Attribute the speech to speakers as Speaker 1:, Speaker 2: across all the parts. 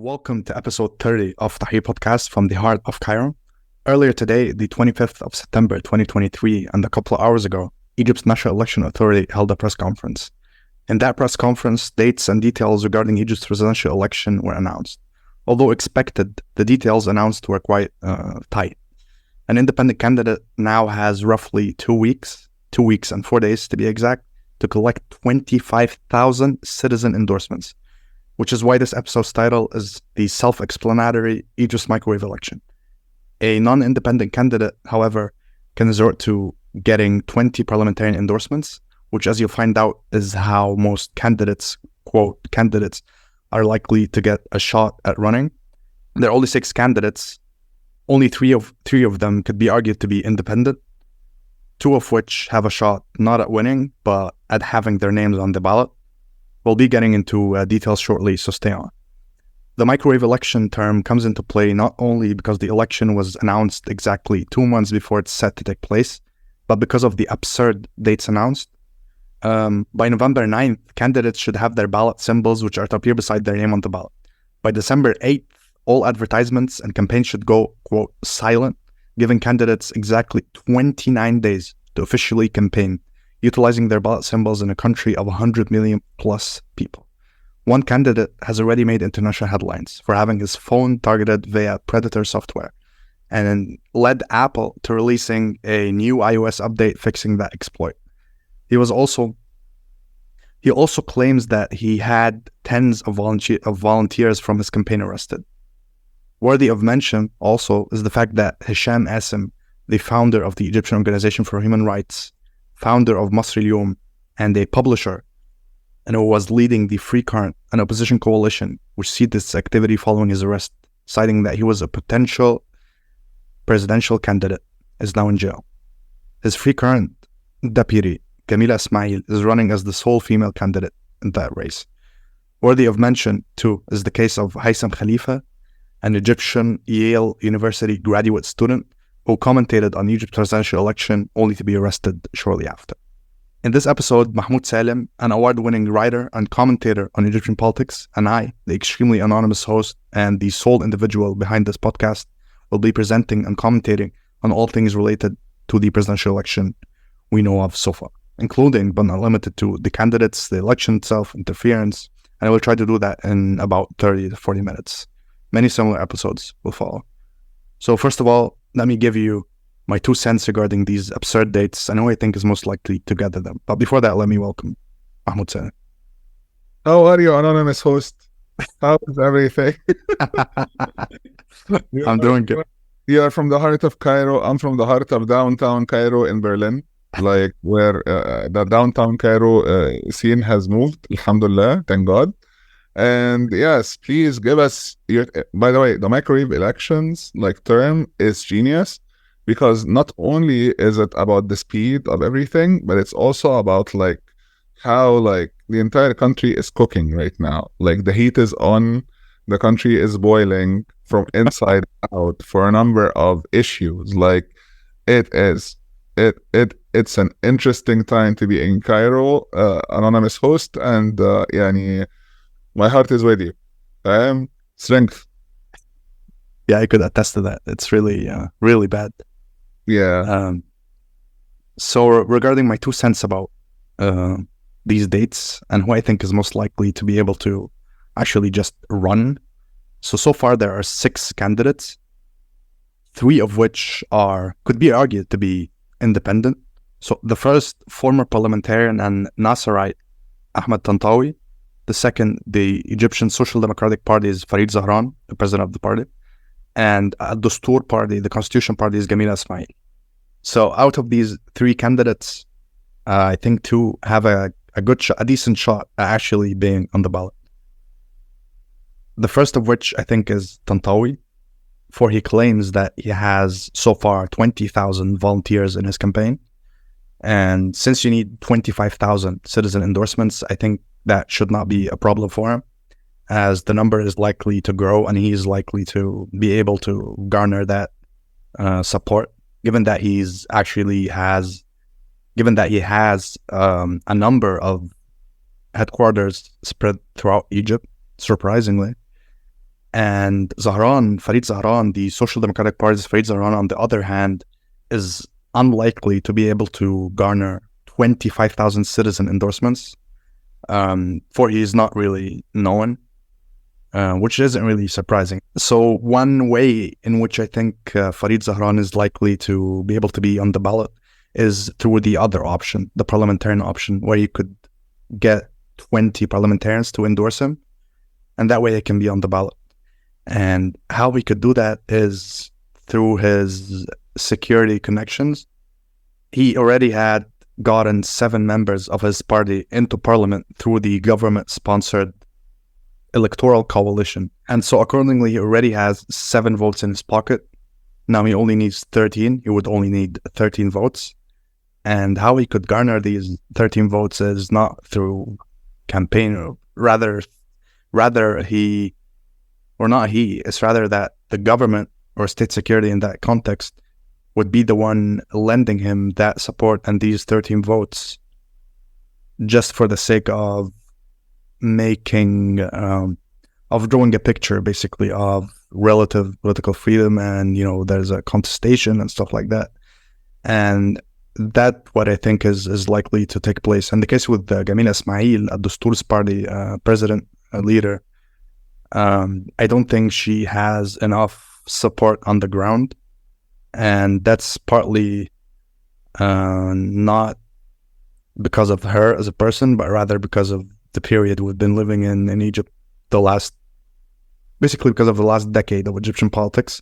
Speaker 1: Welcome to episode 30 of Tahrir Podcast from the heart of Cairo. Earlier today, the 25th of September 2023, and a couple of hours ago, Egypt's National Election Authority held a press conference. In that press conference, dates and details regarding Egypt's presidential election were announced. Although expected, the details announced were quite tight. An independent candidate now has roughly 2 weeks and 4 days to be exact, to collect 25,000 citizen endorsements, which is why this episode's title is the self-explanatory Egypt's microwave election. A non-independent candidate, however, can resort to getting 20 parliamentarian endorsements, which, as you'll find out, is how most candidates, quote, candidates, are likely to get a shot at running. There are only 6 candidates. Only three of them could be argued to be independent, 2 of which have a shot not at winning, but at having their names on the ballot. We'll be getting into details shortly, so stay on. The microwave election term comes into play not only because the election was announced exactly 2 months before it's set to take place, but because of the absurd dates announced. By November 9th, candidates should have their ballot symbols, which are to appear beside their name on the ballot. By December 8th, all advertisements and campaigns should go, quote, silent, giving candidates exactly 29 days to officially campaign, utilizing their ballot symbols in a country of 100 million plus people. One candidate has already made international headlines for having his phone targeted via predator software, and led Apple to releasing a new iOS update fixing that exploit. He also claims that he had tens of volunteers from his campaign arrested. Worthy of mention also is the fact that Hisham Asim, the founder of the Egyptian Organization for Human Rights, founder of Masr al-Yawm, and a publisher, and who was leading the Free Current, an opposition coalition which ceased its activity following his arrest, citing that he was a potential presidential candidate, is now in jail. His Free Current deputy, Gamila Ismail, is running as the sole female candidate in that race. Worthy of mention, too, is the case of Haitham Khalifa, an Egyptian Yale University graduate student who commentated on Egypt's presidential election only to be arrested shortly after. In this episode, Mahmoud Salem, an award-winning writer and commentator on Egyptian politics, and I, the extremely anonymous host and the sole individual behind this podcast, will be presenting and commentating on all things related to the presidential election we know of so far, including but not limited to the candidates, the election itself, interference, and I will try to do that in about 30 to 40 minutes. Many similar episodes will follow. So first of all, let me give you my 2 cents regarding these absurd dates and who I think is most likely to gather them. But before that, let me welcome Mahmoud Salem.
Speaker 2: How are you, anonymous host? How is everything?
Speaker 1: I'm doing good.
Speaker 2: You are from the heart of Cairo. I'm from the heart of downtown Cairo in Berlin, like where the downtown Cairo scene has moved. Alhamdulillah, thank God. And yes, please give us your. By the way, the microwave elections term is genius, because not only is it about the speed of everything, but it's also about how the entire country is cooking right now. The heat is on, the country is boiling from inside out for a number of issues. It's an interesting time to be in Cairo, anonymous host, and my heart is with you. I am strength.
Speaker 1: Yeah, I could attest to that. It's really, really bad.
Speaker 2: Yeah.
Speaker 1: So regarding my 2 cents about these dates and who I think is most likely to be able to actually just run. So far there are 6 candidates, 3 of which could be argued to be independent. So the first, former parliamentarian and Nasserite Ahmad Tantawi. The second, the Egyptian Social Democratic Party, is Farid Zahran, the president of the party. And Dastur Party, the Constitution Party, is Gamila Ismail. So out of these 3 candidates, I think 2 have a decent shot at actually being on the ballot. The first of which I think is Tantawi, for he claims that he has so far 20,000 volunteers in his campaign. And since you need 25,000 citizen endorsements, I think that should not be a problem for him, as the number is likely to grow and he's likely to be able to garner that support, given that he has a number of headquarters spread throughout Egypt, surprisingly. And Farid Zahran, the Social Democratic Party's Farid Zahran, on the other hand, is unlikely to be able to garner 25,000 citizen endorsements, for he is not really known, which isn't really surprising. So one way in which I think Farid Zahran is likely to be able to be on the ballot is through the other option, the parliamentarian option, where you could get 20 parliamentarians to endorse him, and that way he can be on the ballot. And how we could do that is through his security connections. He already had gotten 7 members of his party into parliament through the government-sponsored electoral coalition. And so accordingly, he already has 7 votes in his pocket. Now he only needs 13. He would only need 13 votes. And how he could garner these 13 votes is not through campaign, or rather it's rather that the government or state security in that context would be the one lending him that support and these 13 votes, just for the sake of making, of drawing a picture basically of relative political freedom, and there's a contestation and stuff like that. And that what I think is likely to take place. And the case with Gamila Ismail, a Dastur's party president, leader, I don't think she has enough support on the ground, and that's partly not because of her as a person, but rather because of the period we've been living in Egypt, basically because of the last decade of Egyptian politics,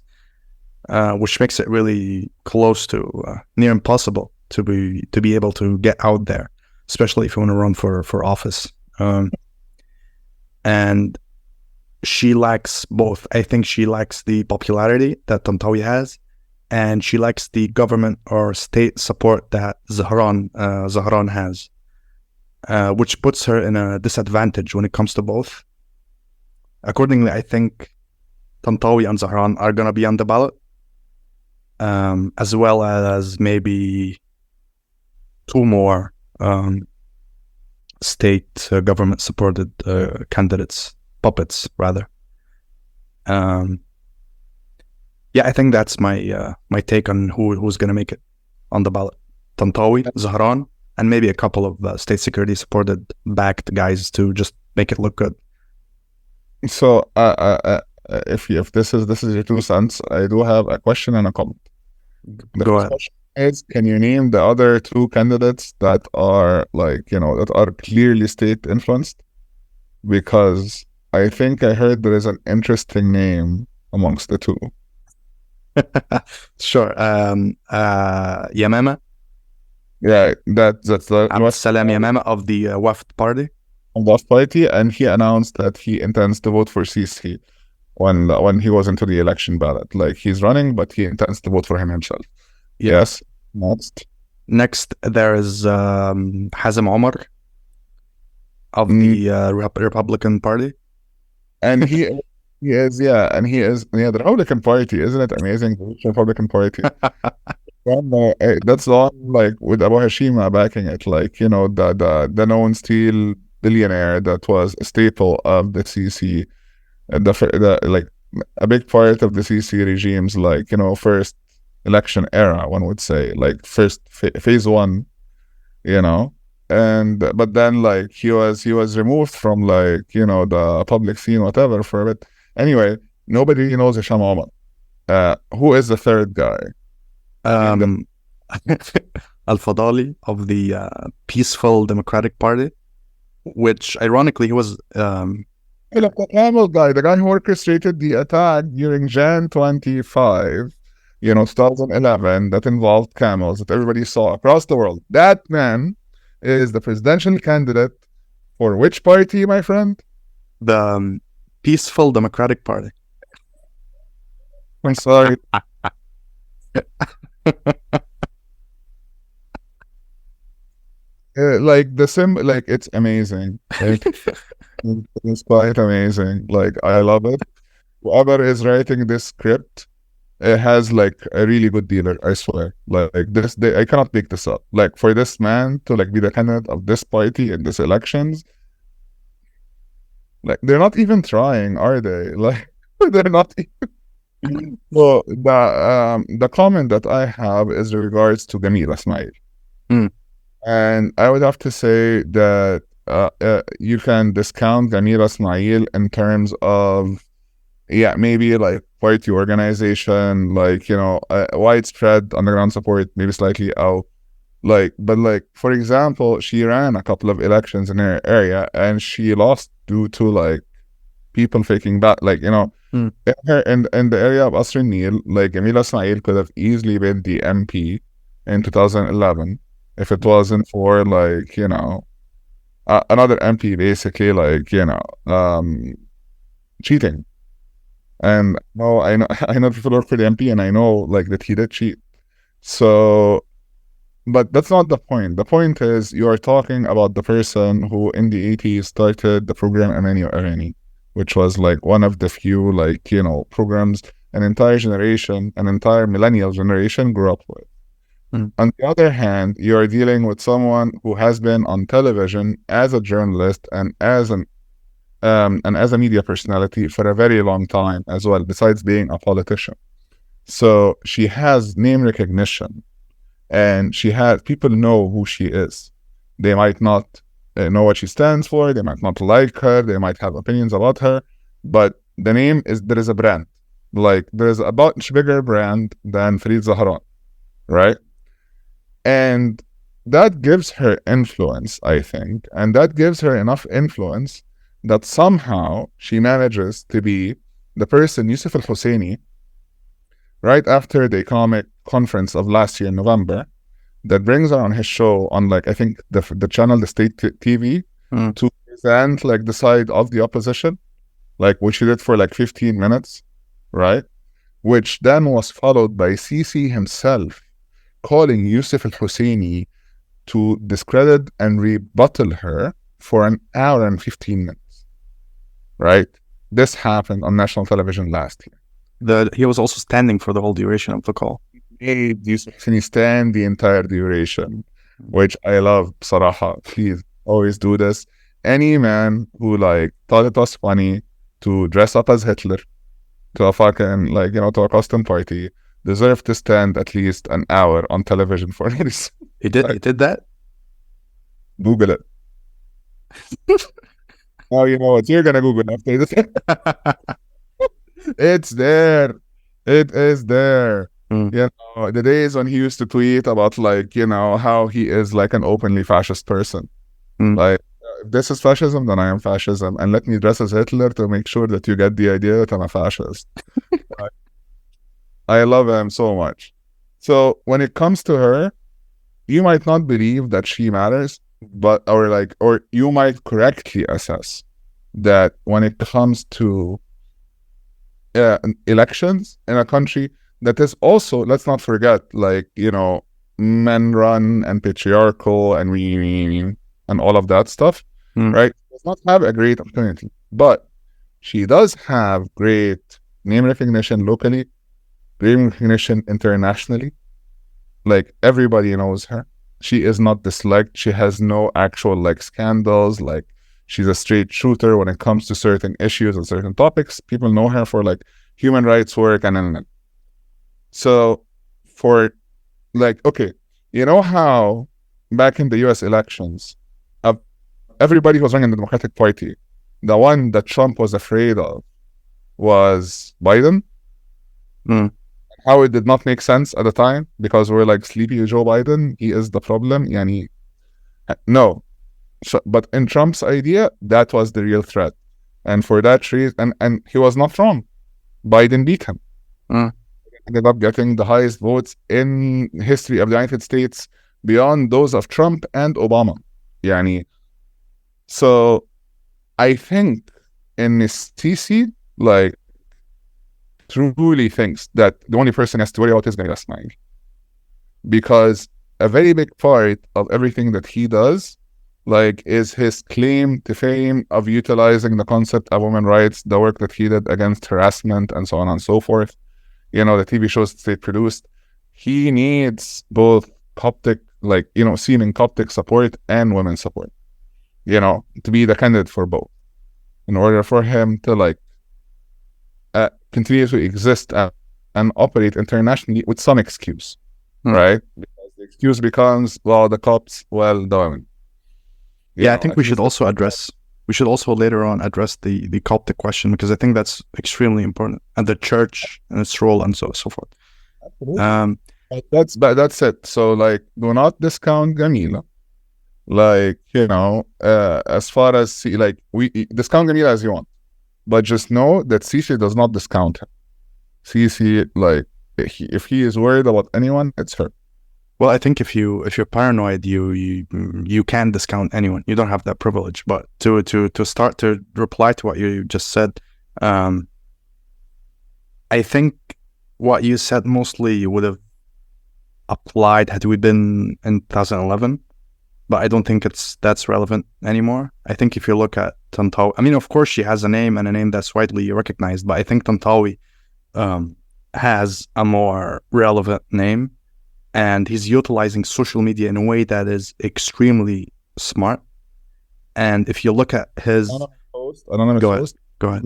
Speaker 1: which makes it really close to near impossible to be able to get out there, especially if you want to run for office. And she lacks both. I think she lacks the popularity that Tantawi has, and she lacks the government or state support that Zahran has, which puts her in a disadvantage when it comes to both. Accordingly, I think Tantawi and Zahran are going to be on the ballot, as well as maybe 2 more state government-supported candidates. Puppets, rather. I think that's my take on who's going to make it on the ballot. Tantawi, Zahran, and maybe a couple of state security supported backed guys to just make it look good.
Speaker 2: So if this is your 2 cents, I do have a question and a comment.
Speaker 1: Go ahead.
Speaker 2: Is, can you name the other 2 candidates that are that are clearly state influenced? Because I think I heard there is an interesting name amongst the 2.
Speaker 1: Sure. Yamama.
Speaker 2: Yeah, that's the
Speaker 1: Ahmad Salem Yamama of the Wafd party.
Speaker 2: Wafd party, and he announced that he intends to vote for Sisi when he was into the election ballot. Like, he's running, but he intends to vote for him himself.
Speaker 1: Yeah.
Speaker 2: Yes.
Speaker 1: Next, there is Hazem Omar of the Republican Party.
Speaker 2: And he is the Republican Party, isn't it amazing? The Republican Party. That's the one, like, with Abu Hashima backing it, the known steel billionaire that was a staple of the Sisi, a big part of the Sisi regime's first election era, one would say, like first phase 1, and but then he was removed from the public scene, whatever, for a bit. Anyway, nobody knows Hisham Omar. Who is the third guy?
Speaker 1: Al-Fadali of the Peaceful Democratic Party, which ironically he was
Speaker 2: the camel guy, the guy who orchestrated the attack during Jan 25, 2011, that involved camels that everybody saw across the world. That man is the presidential candidate for which party, my friend?
Speaker 1: The Peaceful Democratic Party.
Speaker 2: I'm sorry. It's amazing. It's quite amazing. I love it. Whoever is writing this script, it has a really good dealer, I swear. I cannot pick this up. For this man to be the candidate of this party in these elections, they're not even trying, are they? They're not. Well, the comment that I have is regards to Gamila Ismail.
Speaker 1: Mm.
Speaker 2: And I would have to say that you can discount Gamila Ismail in terms of, yeah, maybe like party organization, like, widespread underground support, maybe slightly out. But like, for example, she ran a couple of elections in her area and she lost due to like people faking back, like,
Speaker 1: Mm.
Speaker 2: in the area of Asr Nil, like Gamila Ismail could have easily been the MP in 2011 if it wasn't for like, another MP basically like, cheating. And no, I know I know people work for the MP and I know like that he did cheat. So, but that's not the point. The point is you are talking about the person who in the 80s started the program Amani Arani, which was like one of the few like, programs an entire generation, an entire millennial generation grew up with.
Speaker 1: Mm.
Speaker 2: On the other hand, you are dealing with someone who has been on television as a journalist and as a media personality for a very long time as well, besides being a politician. So she has name recognition and people know who she is. They might not know what she stands for. They might not like her. They might have opinions about her, but there is a brand. Like there is a much bigger brand than Farid Zahran, right? And that gives her influence, I think, and that gives her enough influence that somehow she manages to be the person, Yusuf al-Husseini, right after the economic conference of last year in November, that brings her on his show on like, I think the channel, the state TV, to present like the side of the opposition, like which he did for like 15 minutes, right? Which then was followed by Sisi himself calling Yusuf al-Husseini to discredit and rebuttal her for an hour and 15 minutes, right? This happened on national television last year.
Speaker 1: He was also standing for the whole duration of the call.
Speaker 2: Made Yusuf al-Husseini stand the entire duration, which I love, Saraha. Please, always do this. Any man who like thought it was funny to dress up as Hitler to a fucking like, to a custom party deserve to stand at least an hour on television for this.
Speaker 1: He did that?
Speaker 2: Google it. Oh, you know what? You're gonna Google after this. It's there. It is there. The days when he used to tweet about like, how he is like an openly fascist person. Like, if this is fascism, then I am fascism. And let me dress as Hitler to make sure that you get the idea that I'm a fascist. I love him so much. So when it comes to her, you might not believe that she matters, or you might correctly assess that when it comes to elections in a country that is also, let's not forget, like, men run and patriarchal and all of that stuff, right? Does not have a great opportunity, but she does have great name recognition locally, name recognition internationally. Like everybody knows her. She is not disliked. She has no actual like scandals. Like she's a straight shooter when it comes to certain issues and certain topics. People know her for like human rights work and. So for like, okay, you know how back in the US elections, everybody who was running the Democratic Party, the one that Trump was afraid of was Biden. How it did not make sense at the time because we're like sleepy Joe Biden. He is the problem. No. So, but in Trump's idea, that was the real threat. And for that reason, and he was not wrong. Biden beat him. Ended up getting the highest votes in history of the United States beyond those of Trump and Obama. So I think in this TC, like, truly thinks that the only person has to worry about is Gamila Ismail. Because a very big part of everything that he does, like, is his claim to fame of utilizing the concept of women's rights, the work that he did against harassment and so on and so forth, the TV shows that they produced. He needs both Coptic, like, seeming Coptic support and women's support, to be the candidate for both in order for him to, like, continue to exist and operate internationally with some excuse, right? Because the excuse becomes, well, the cops, well done.
Speaker 1: I think we should also later on address the Coptic question, because I think that's extremely important, and the church and its role and so forth.
Speaker 2: But that's it. So like, do not discount Gamila. Like, as far as we discount Gamila as you want, but just know that Sisi does not discount him. Sisi, like, if he is worried about anyone, it's her.
Speaker 1: Well, I think if you're paranoid, you can discount anyone. You don't have that privilege. But to start to reply to what you just said, I think what you said mostly would have applied had we been in 2011, but I don't think that's relevant anymore. I think if you look at Tantawi, I mean, of course she has a name, and a name that's widely recognized, but I think Tantawi has a more relevant name. And he's utilizing social media in a way that is extremely smart. And if you look at his
Speaker 2: anonymous post, go ahead.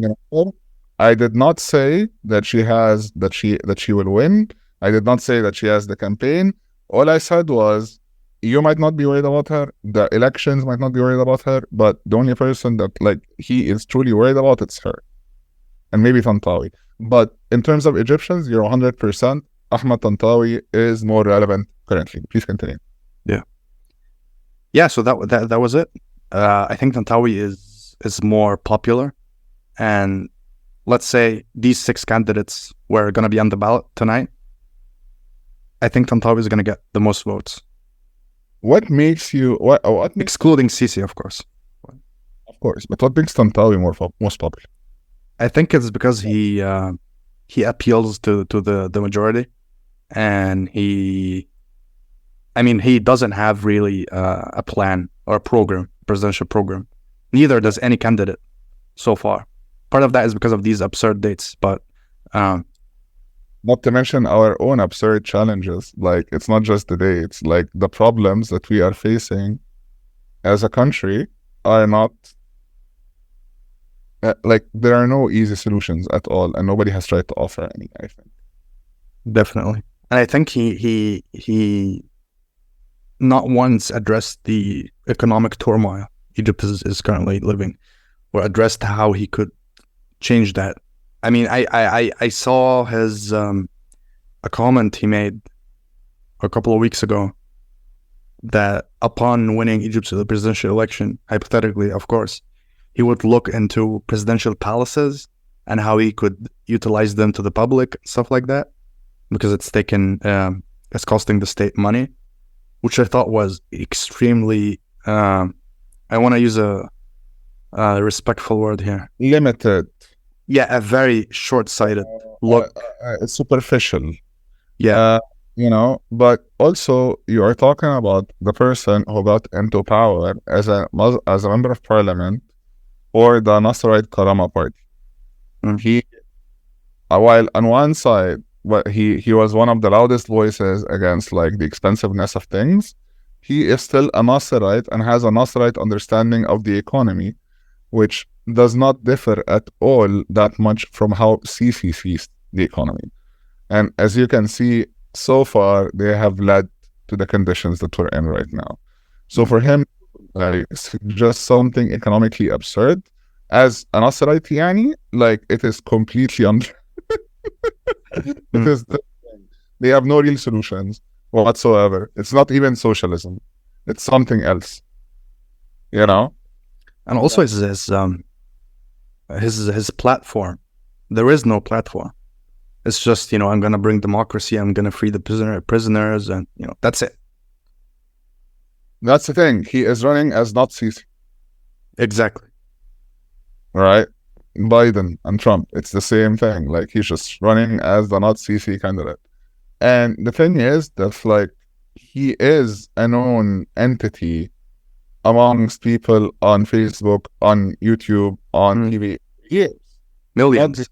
Speaker 2: I did not say that she will win. I did not say that she has the campaign. All I said was, you might not be worried about her. The elections might not be worried about her. But the only person that he is truly worried about, it's her, and maybe Tantawi. But in terms of Egyptians, you're 100%. Ahmad Tantawi is more relevant currently. Please continue.
Speaker 1: So that was it. I think Tantawi is more popular, and let's say these 6 candidates were going to be on the ballot tonight. I think Tantawi is going to get the most votes.
Speaker 2: What makes you
Speaker 1: excluding Sisi, of course?
Speaker 2: Of course, but what makes Tantawi most popular?
Speaker 1: I think it's because he appeals to the majority. And he doesn't have really a plan or a presidential program. Neither does any candidate so far. Part of that is because of these absurd dates, but
Speaker 2: not to mention our own absurd challenges. Like, it's not just the dates. Like, the problems that we are facing as a country are not there are no easy solutions at all, and nobody has tried to offer any, I think.
Speaker 1: Definitely. And I think he not once addressed the economic turmoil Egypt is currently living, or addressed how he could change that. I mean, I saw his a comment he made a couple of weeks ago that upon winning Egypt's presidential election, hypothetically, of course, he would look into presidential palaces and how he could utilize them to the public, stuff like that, because it's costing the state money, which I thought was extremely, I want to use a respectful word here.
Speaker 2: Limited.
Speaker 1: Yeah, a very short-sighted look.
Speaker 2: It's superficial.
Speaker 1: Yeah.
Speaker 2: But also you are talking about the person who got into power as a member of parliament or the Nasserite Karama party. He, while on one side, he was one of the loudest voices against the expensiveness of things, he is still a Nasserite and has a Nasserite understanding of the economy, which does not differ at all that much from how Sisi sees the economy. And as you can see, so far, they have led to the conditions that we're in right now. So for him, just something economically absurd, as an Nasserite, it is completely it is they have no real solutions whatsoever. It's not even socialism. It's something else. And
Speaker 1: also his platform. There is no platform. It's just, I'm going to bring democracy. I'm going to free the prisoners, and that's it.
Speaker 2: That's the thing. He is running as not Sisi.
Speaker 1: Exactly.
Speaker 2: Right? Biden and Trump, it's the same thing. He's just running as the not Sisi candidate. And the thing is that he is a known entity amongst people on Facebook, on YouTube, on TV. Yes.
Speaker 1: Millions.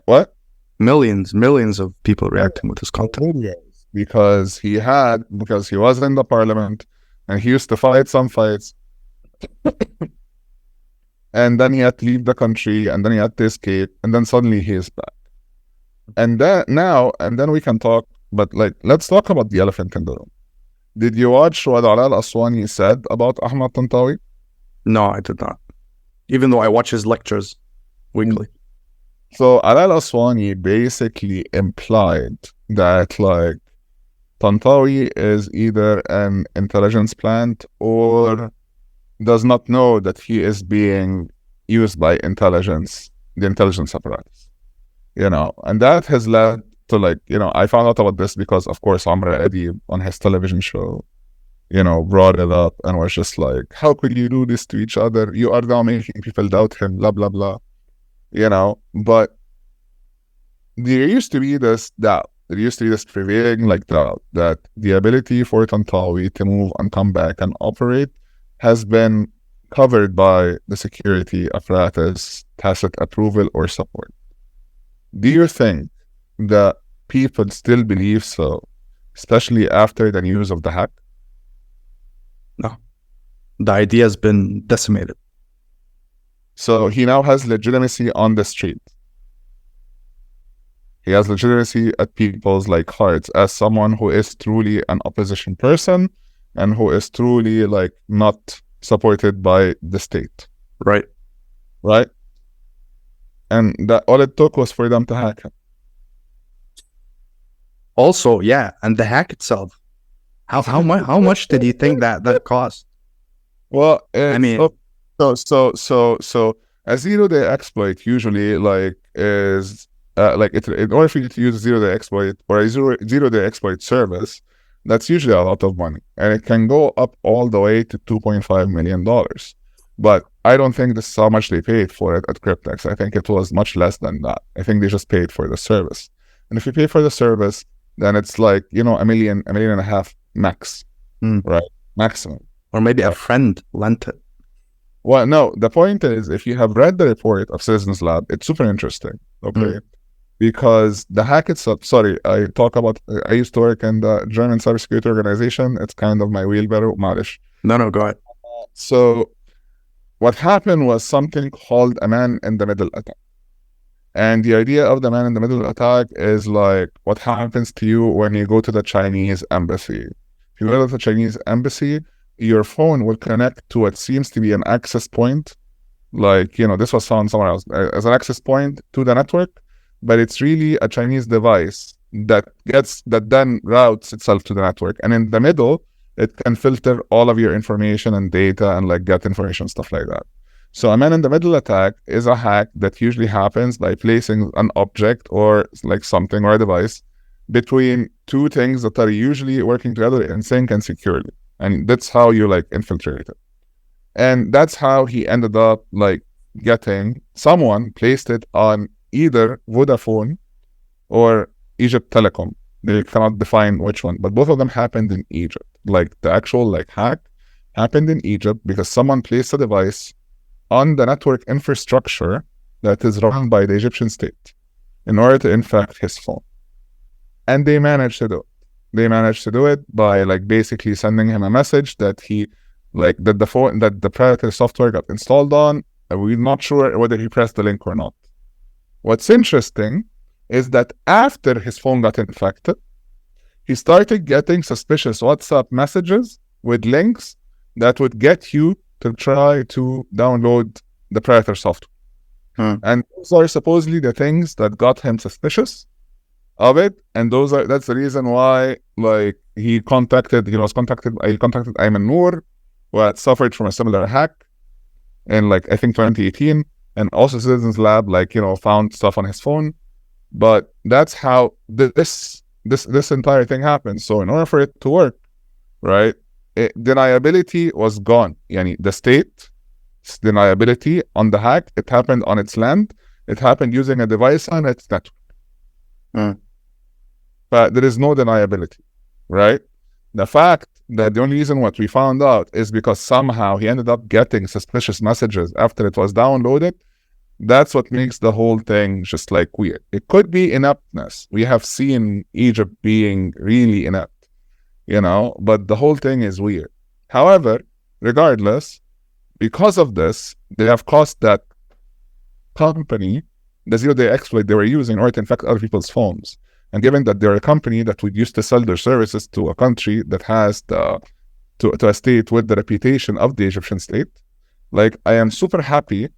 Speaker 2: What?
Speaker 1: Millions of people reacting with his content.
Speaker 2: Because he was in the parliament and he used to fight some fights. and then he had to leave the country, and then he had to escape, and then suddenly he is back. And then we can talk, but like, let's talk about the elephant in the room. Did you watch what Alaa Al-Aswani said about Ahmad Tantawi?
Speaker 1: No, I did not. Even though I watch his lectures weekly.
Speaker 2: So Alaa Al-Aswani basically implied that like Tantawi is either an intelligence plant or does not know that he is being used by the intelligence apparatus. And that has led to like, I found out about this because, of course, Amr Adib on his television show, brought it up and was just like, how could you do this to each other? You are now making people doubt him, blah, blah, blah. But there used to be this doubt. There used to be this prevailing like doubt that the ability for Tantawi to move and come back and operate has been covered by the security apparatus, tacit approval or support. Do you think that people still believe so, especially after the news of the hack?
Speaker 1: No. The idea has been decimated.
Speaker 2: So he now has legitimacy on the street. He has legitimacy at people's like hearts as someone who is truly an opposition person and who is truly like not supported by the state.
Speaker 1: Right.
Speaker 2: And that all it took was for them to hack him.
Speaker 1: Also, yeah, and the hack itself. How much did you think that cost?
Speaker 2: Well,
Speaker 1: I mean,
Speaker 2: so a zero-day exploit usually like is in order for you to use a zero-day exploit or a zero-day exploit service, that's usually a lot of money, and it can go up all the way to $2.5 million. But I don't think this is how much they paid for it at Cryptex. I think it was much less than that. I think they just paid for the service. And if you pay for the service, then it's like, $1 million, $1.5 million max, right? Maximum.
Speaker 1: Or maybe a friend lent it.
Speaker 2: Well, no, the point is, if you have read the report of Citizens Lab, it's super interesting, okay? Because the hack itself, I used to work in the German cybersecurity organization. It's kind of my wheelbarrow, malish.
Speaker 1: No, go ahead.
Speaker 2: So what happened was something called a man-in-the-middle attack. And the idea of the man-in-the-middle attack is like what happens to you when you go to the Chinese embassy. If you go to the Chinese embassy, your phone will connect to what seems to be an access point. Like, this was found somewhere else as an access point to the network, but it's really a Chinese device that then routes itself to the network. And in the middle, it can filter all of your information and data and like get information, stuff like that. So a man-in-the-middle attack is a hack that usually happens by placing an object or like something or a device between two things that are usually working together in sync and securely. And that's how you like infiltrate it. And that's how he ended up like getting someone placed it on either Vodafone or Egypt Telecom. They cannot define which one, but both of them happened in Egypt. Like the actual like hack happened in Egypt because someone placed a device on the network infrastructure that is run by the Egyptian state in order to infect his phone. And they managed to do it. They managed to do it by like basically sending him a message that the predator software got installed on. We're not sure whether he pressed the link or not. What's interesting is that after his phone got infected, he started getting suspicious WhatsApp messages with links that would get you to try to download the predator software. And those are supposedly the things that got him suspicious of it. And that's the reason why like he contacted Ayman Noor, who had suffered from a similar hack in like I think 2018, and also Citizens Lab found stuff on his phone. But that's how this entire thing happened. So in order for it to work, right, deniability was gone. The state's deniability on the hack, it happened on its land. It happened using a device on its network. But there is no deniability, right? The fact that the only reason what we found out is because somehow he ended up getting suspicious messages after it was downloaded, that's what makes the whole thing just like weird. It could be ineptness. We have seen Egypt being really inept, but the whole thing is weird. However, regardless, because of this, they have cost that company the zero-day exploit they were using in order to infect other people's phones. And given that they're a company that would use to sell their services to a country that has to a state with the reputation of the Egyptian state, like, I am super happy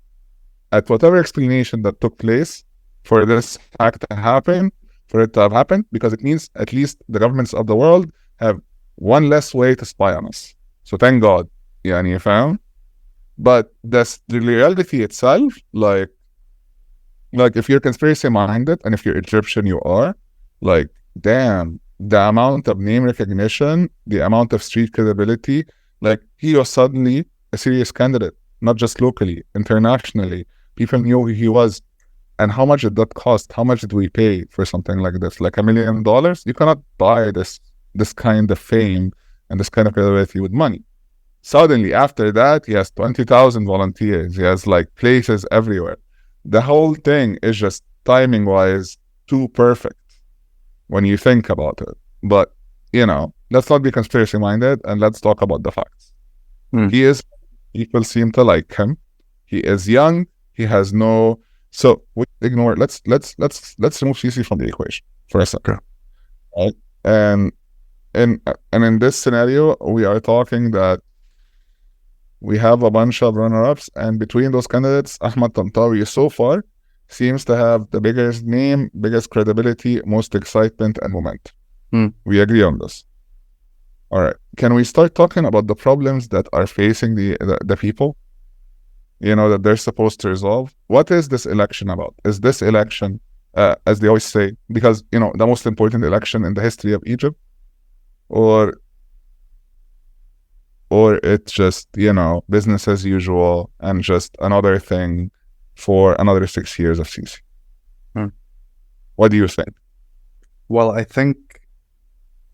Speaker 2: at whatever explanation that took place for this act to happen, for it to have happened, because it means at least the governments of the world have one less way to spy on us. So thank God. يعني you found. But the reality itself, like if you're conspiracy minded and if you're Egyptian, you are, like, damn, the amount of name recognition, the amount of street credibility, like, he was suddenly a serious candidate, not just locally, internationally. People knew who he was. And how much did that cost? How much did we pay for something like this? Like $1 million? You cannot buy this kind of fame and this kind of credibility with money. Suddenly, after that, he has 20,000 volunteers. He has, like, places everywhere. The whole thing is just timing-wise too perfect when you think about it. But, let's not be conspiracy-minded and let's talk about the facts. People seem to like him. He is young. He has no... So we ignore... Let's remove CC from the equation for a second. Right? And in this scenario, we are talking that we have a bunch of runner-ups, and between those candidates, Ahmad Tantawi so far seems to have the biggest name, biggest credibility, most excitement, and momentum. We agree on this. All right. Can we start talking about the problems that are facing the people, that they're supposed to resolve? What is this election about? Is this election, as they always say, because, the most important election in the history of Egypt? Or it's just, business as usual and just another thing for another 6 years of Sisi? What do you think?
Speaker 1: Well, I think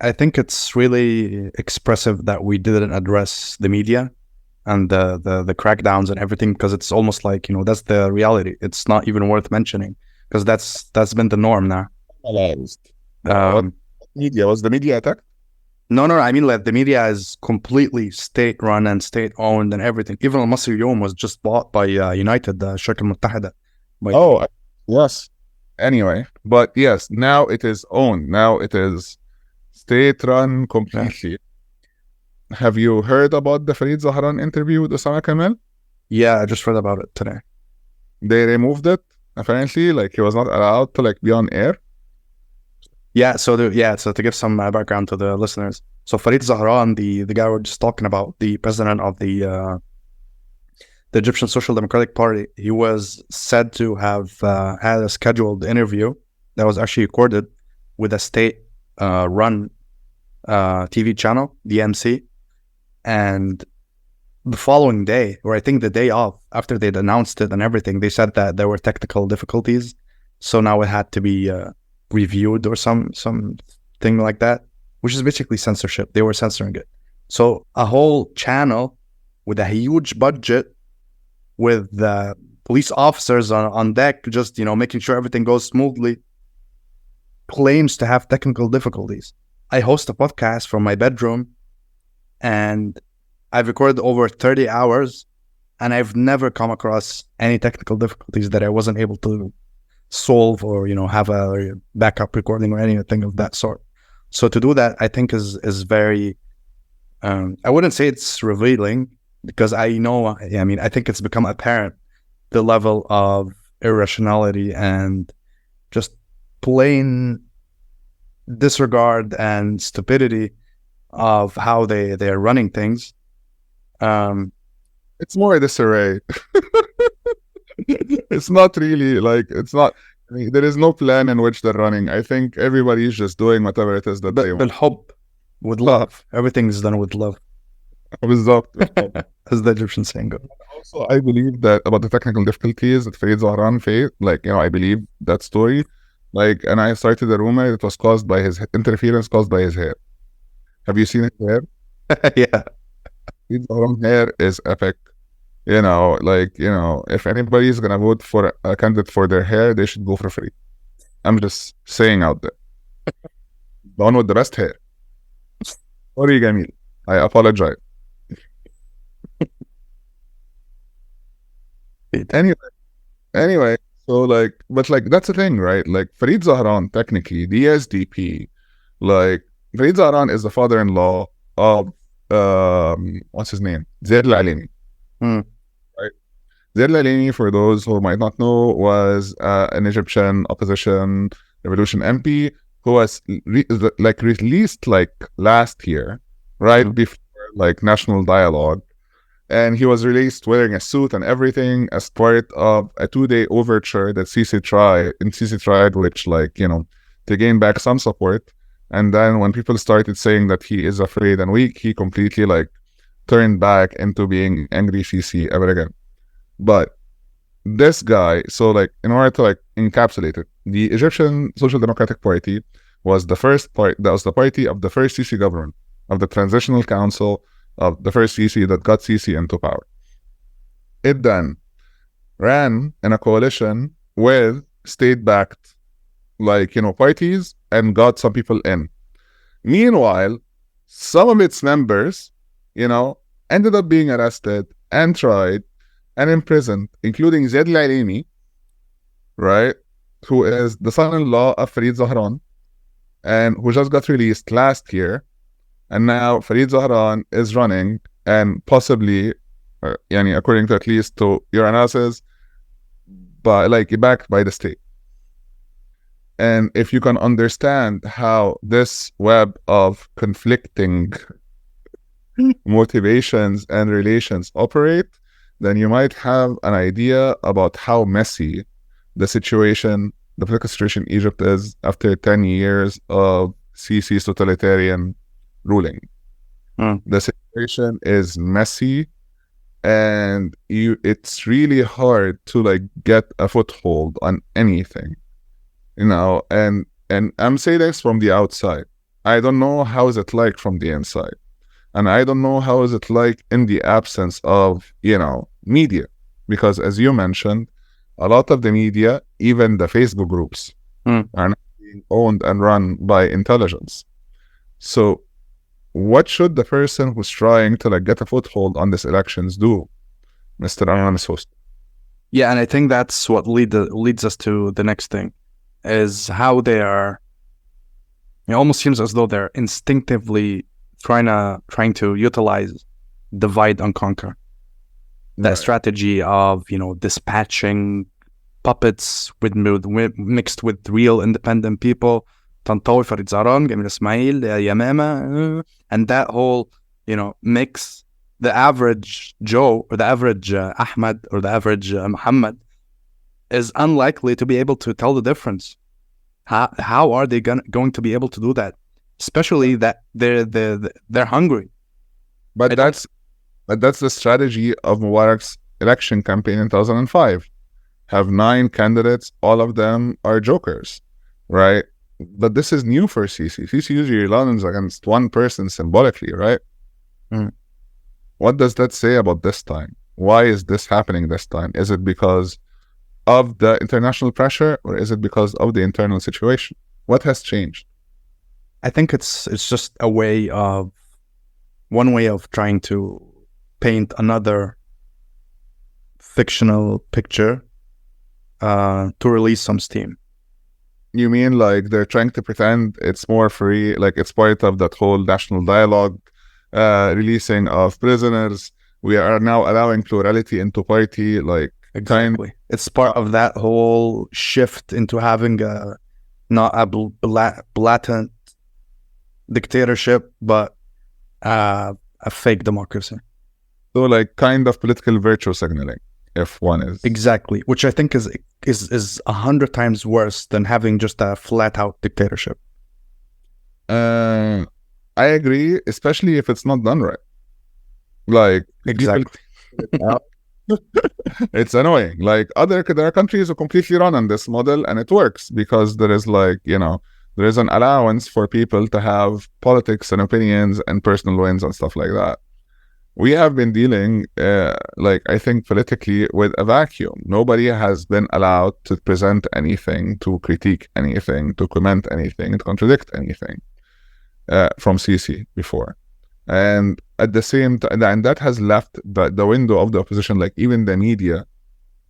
Speaker 1: it's really expressive that we didn't address the media and the crackdowns and everything, because it's almost like, that's the reality. It's not even worth mentioning because that's been the norm now.
Speaker 2: Media? Was the media attacked?
Speaker 1: No, I mean, like, the media is completely state-run and state-owned and everything. Even Al-Masri Yom was just bought by United, the Shirkah Al-Muttahida.
Speaker 2: Yes. Anyway, but yes, now it is owned. Now it is state-run completely. Yeah. Have you heard about the Farid Zahran interview with Osama Kamal?
Speaker 1: Yeah, I just read about it today.
Speaker 2: They removed it, apparently. Like, he was not allowed to, like, be on air.
Speaker 1: Yeah, so to give some background to the listeners. So Farid Zahran, the guy we're just talking about, the president of the Egyptian Social Democratic Party, he was said to have had a scheduled interview that was actually recorded with a state-run TV channel, the MC. And the following day, or I think the day off, after they'd announced it and everything, they said that there were technical difficulties. So now it had to be reviewed or something like that, which is basically censorship. They were censoring it. So a whole channel with a huge budget, with the police officers on deck, just, making sure everything goes smoothly, claims to have technical difficulties. I host a podcast from my bedroom, and I've recorded over 30 hours, and I've never come across any technical difficulties that I wasn't able to solve or, have a backup recording or anything of that sort. So to do that, I think is very, I wouldn't say it's revealing, because I think it's become apparent the level of irrationality and just plain disregard and stupidity of how they're running things.
Speaker 2: It's more a disarray. It's not really like, it's not, there is no plan in which they're running. I think everybody's just doing whatever it is that they want.
Speaker 1: بالحب, with love. Everything is done with love.
Speaker 2: بالضبط.
Speaker 1: As the Egyptian saying goes.
Speaker 2: Also, I believe that about the technical difficulties that Farid Zahran faced, I believe that story. And I started a rumor it was caused by his interference caused by his hair. Have you seen his hair?
Speaker 1: Yeah.
Speaker 2: Farid Zahran's hair is epic. If anybody's gonna vote for a candidate for their hair, they should go for free. I'm just saying out there. The one with the best hair. Sorry, Gamil. I apologize. Anyway, anyway, so like, but like that's the thing, right? Like Farid Zahran, technically, the SDP, like Farid Zahran is the father-in-law of what's his name? Zaid Al-Alimi.
Speaker 1: Hmm.
Speaker 2: Right? Zaid Al-Alimi, for those who might not know, was an Egyptian opposition revolution MP who was released like last year, right
Speaker 1: Hmm.
Speaker 2: before like national dialogue. And he was released wearing a suit and everything as part of a 2-day overture that Sisi tried, which like, to gain back some support. And then when people started saying that he is afraid and weak, he completely like turned back into being angry Sisi ever again. But this guy, so like in order to like encapsulate it, the Egyptian Social Democratic Party was the first part that was the party of the first Sisi government, of the transitional council of the first Sisi that got Sisi into power. It then ran in a coalition with state-backed parties and got some people in. Meanwhile, some of its members, ended up being arrested and tried and imprisoned, including Zaid Al-Alimi, right, who is the son-in-law of Farid Zahran, and who just got released last year. And now Farid Zahran is running, and possibly, according to at least to your analysis, backed by the state. And if you can understand how this web of conflicting motivations and relations operate, then you might have an idea about how messy the political situation in Egypt is after 10 years of Sisi's totalitarian ruling. The situation is messy, and it's really hard to like get a foothold on anything, and I'm saying this from the outside. I don't know how is it like from the inside, and I don't know how is it like in the absence of media, because as you mentioned, a lot of the media, even the Facebook groups, are not being owned and run by intelligence. So what should the person who's trying to like get a foothold on these elections do, Mr. Anonymous Host?
Speaker 1: Yeah, and I think that's what leads us to the next thing, is how they are. It almost seems as though they're instinctively trying to utilize divide and conquer. That strategy of dispatching puppets mixed with real independent people. Tantawi, Farid Zahran, Gamila Ismail, Yamama, and that whole, mix, the average Joe or the average Ahmad or the average Muhammad is unlikely to be able to tell the difference. How are they going to be able to do that? Especially that they're hungry.
Speaker 2: But that's the strategy of Mubarak's election campaign in 2005. Have 9 candidates, all of them are jokers, right? But this is new for Sisi. Sisi usually runs against one person symbolically, right? What does that say about this time? Why is this happening this time? Is it because of the international pressure, or is it because of the internal situation? What has changed?
Speaker 1: I think it's just one way of trying to paint another fictional picture to release some steam.
Speaker 2: You mean like they're trying to pretend it's more free, like it's part of that whole national dialogue, releasing of prisoners. We are now allowing plurality into party, like
Speaker 1: exactly. It's part of that whole shift into having not a blatant dictatorship, but a fake democracy.
Speaker 2: So like kind of political virtue signaling, if one is.
Speaker 1: Exactly, which I think is 100 times worse than having just a flat out dictatorship.
Speaker 2: I agree, especially if it's not done right. Like
Speaker 1: exactly.
Speaker 2: It's annoying. Like there are countries who completely run on this model, and it works because there is there is an allowance for people to have politics and opinions and personal wins and stuff like that. We have been dealing, I think, politically with a vacuum. Nobody has been allowed to present anything, to critique anything, to comment anything, to contradict anything from Sisi before. And at the same time, and that has left the window of the opposition, like even the media,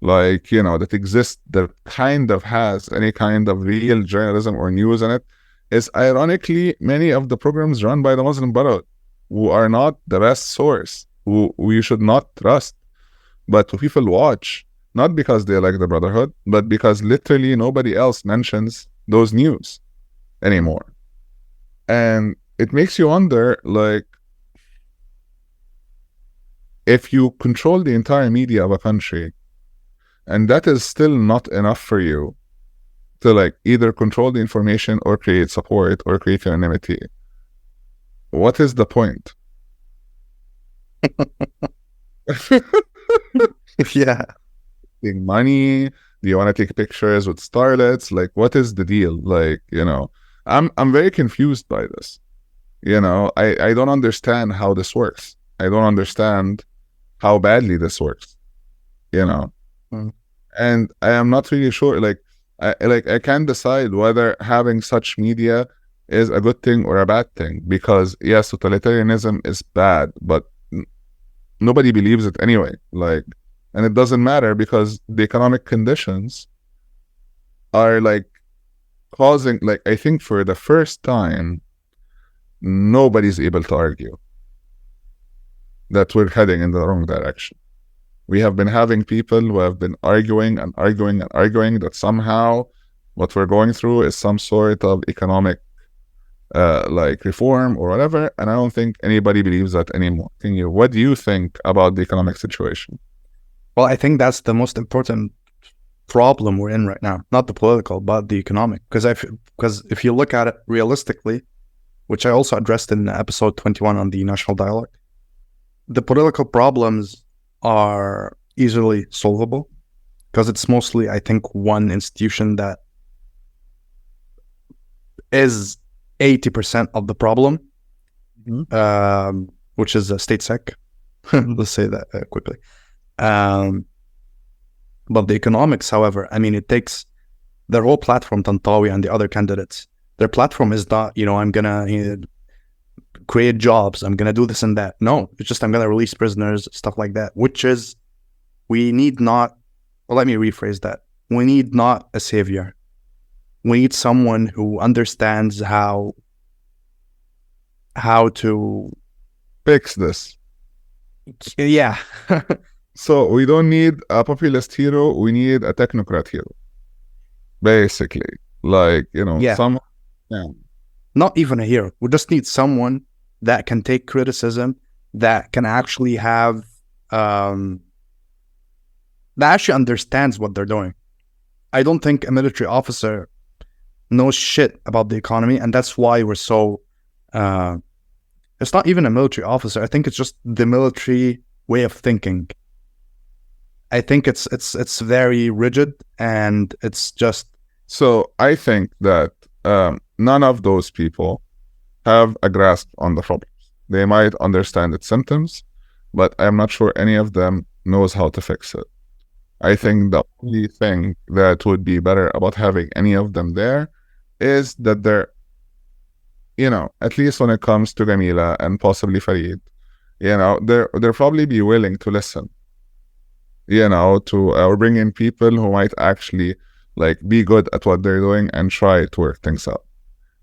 Speaker 2: like, that exists, that kind of has any kind of real journalism or news in it, is ironically many of the programs run by the Muslim Brotherhood, who are not the best source, who we should not trust, but who people watch, not because they like the Brotherhood, but because literally nobody else mentions those news anymore. And it makes you wonder, like, if you control the entire media of a country, and that is still not enough for you to, like, either control the information or create support or create anonymity, what is the point?
Speaker 1: Yeah.
Speaker 2: Money? Do you want to take pictures with starlets? Like, what is the deal? Like, I'm very confused by this. I don't understand how this works. I don't understand how badly this works. And I am not really sure. Like, I can't decide whether having such media is a good thing or a bad thing, because yes, totalitarianism is bad, but nobody believes it anyway. Like, and it doesn't matter, because the economic conditions are, like, causing, like, I think for the first time, nobody's able to argue that we're heading in the wrong direction. We have been having people who have been arguing and arguing and arguing that somehow what we're going through is some sort of economic like reform or whatever, and I don't think anybody believes that anymore. What do you think about the economic situation?
Speaker 1: Well, I think that's the most important problem we're in right now, not the political, but the economic. Because if you look at it realistically, which I also addressed in episode 21 on the national dialogue, the political problems are easily solvable, because it's mostly, I think, one institution that is 80% of the problem, which is a state sec. Let's say that quickly. But the economics, however, I mean, it takes their whole platform, Tantawi and the other candidates. Their platform is not, I'm going to create jobs, I'm going to do this and that. No, it's just I'm going to release prisoners, stuff like that, which is, we need not, well, let me rephrase that. We need not a savior. We need someone who understands how to
Speaker 2: fix this.
Speaker 1: Yeah.
Speaker 2: So we don't need a populist hero, we need a technocrat hero, basically. Like,
Speaker 1: Not even a hero. We just need someone that can take criticism, that can actually have, that actually understands what they're doing. I don't think a military officer knows shit about the economy, and that's why we're so, it's not even a military officer. I think it's just the military way of thinking. I think it's very rigid, and it's just...
Speaker 2: So I think that none of those people have a grasp on the problems. They might understand its symptoms, but I'm not sure any of them knows how to fix it. I think the only thing that would be better about having any of them there is that they're, at least when it comes to Gamila and possibly Farid, they'll probably be willing to listen, to or bring in people who might actually, like, be good at what they're doing and try to work things out.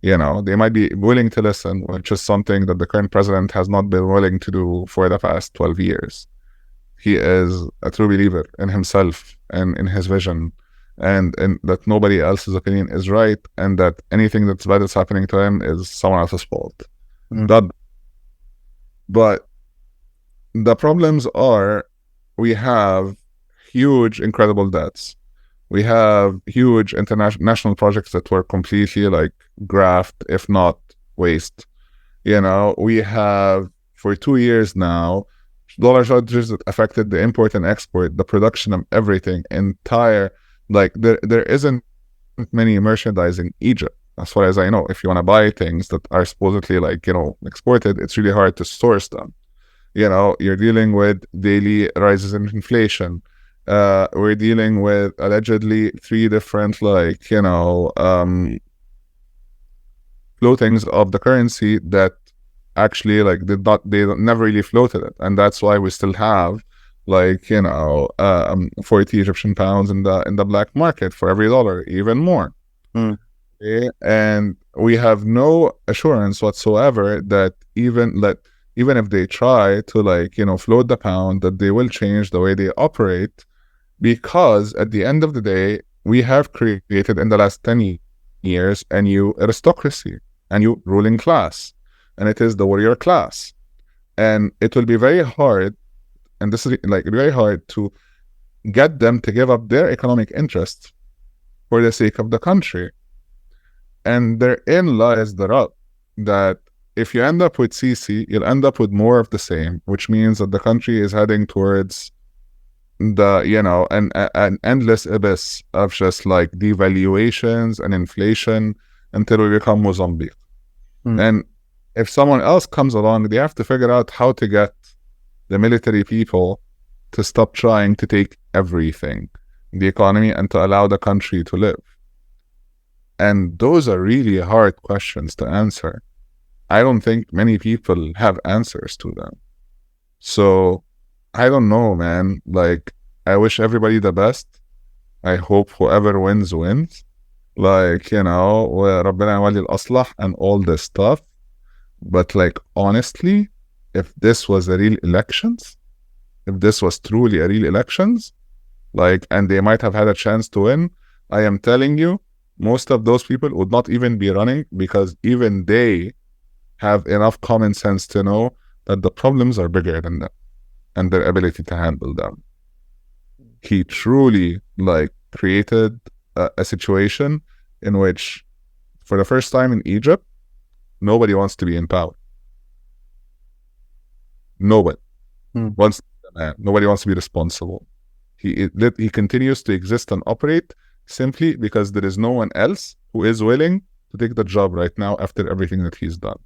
Speaker 2: They might be willing to listen, which is something that the current president has not been willing to do for the past 12 years. He is a true believer in himself and in his vision, and that nobody else's opinion is right, and that anything that's bad that's happening to him is someone else's fault. But the problems are, we have huge, incredible debts. We have huge international projects that were completely, like, graft, if not waste. We have, for 2 years now, dollar shortages that affected the import and export, the production of everything, entire, like, there isn't many merchandise in Egypt, as far as I know. If you want to buy things that are supposedly, like, exported, it's really hard to source them. You're dealing with daily rises in inflation. We're dealing with allegedly 3 different, like, floatings of the currency that actually, like, they never really floated it, and that's why we still have like 40 Egyptian pounds in the black market for every dollar, even more. Okay? And we have no assurance whatsoever that even if they try to float the pound, that they will change the way they operate, because at the end of the day, we have created in the last 10 years a new aristocracy, a new ruling class, and it is the warrior class. And it will be very hard, and this is very hard to get them to give up their economic interests for the sake of the country. And therein lies the rub, that if you end up with Sisi, you'll end up with more of the same, which means that the country is heading towards an endless abyss of just devaluations and inflation until we become Mozambique. And if someone else comes along, they have to figure out how to get the military people to stop trying to take everything in the economy and to allow the country to live. And those are really hard questions to answer. I don't think many people have answers to them. So I don't know, man. I wish everybody the best. I hope whoever wins. وربنا يولي الأصلح and all this stuff. But honestly, if this was a real elections, if this was truly a real elections, and they might have had a chance to win, I am telling you, most of those people would not even be running, because even they have enough common sense to know that the problems are bigger than them and their ability to handle them. He truly created a situation in which, for the first time in Egypt, nobody wants to be in power. Nobody wants to be the man. Nobody wants to be responsible. He continues to exist and operate simply because there is no one else who is willing to take the job right now after everything that he's done.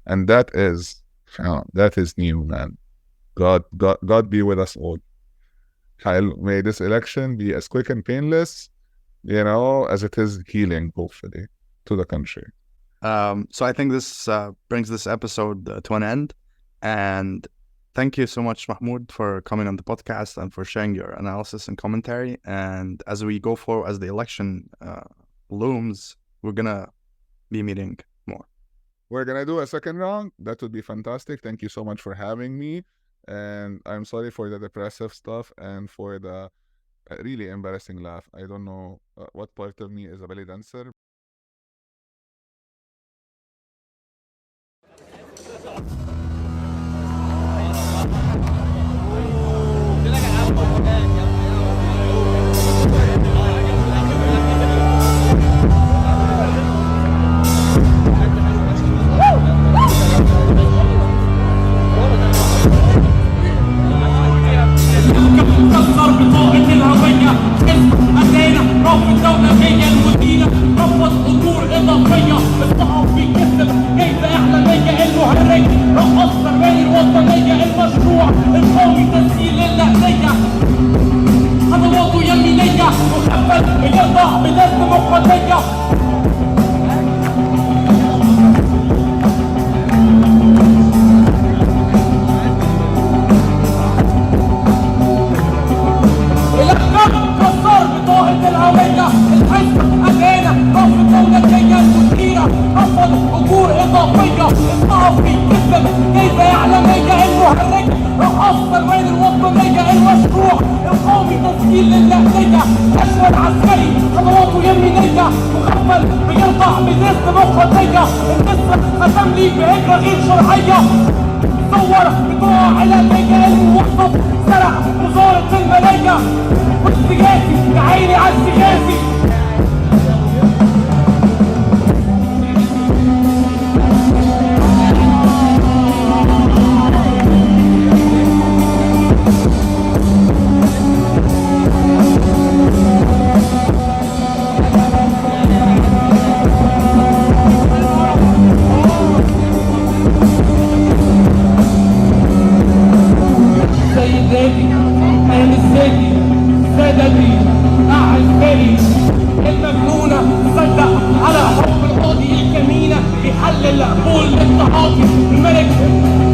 Speaker 2: And that is new, man. God be with us all. May this election be as quick and painless, as it is healing, hopefully, to the country.
Speaker 1: So I think this brings this episode to an end. And thank you so much, Mahmoud, for coming on the podcast and for sharing your analysis and commentary. And as we go forward, as the election looms, we're going to be meeting more.
Speaker 2: We're going to do a second round. That would be fantastic. Thank you so much for having me. And I'm sorry for the depressive stuff and for the really embarrassing laugh. I don't know what part of me is a belly dancer.
Speaker 3: الملك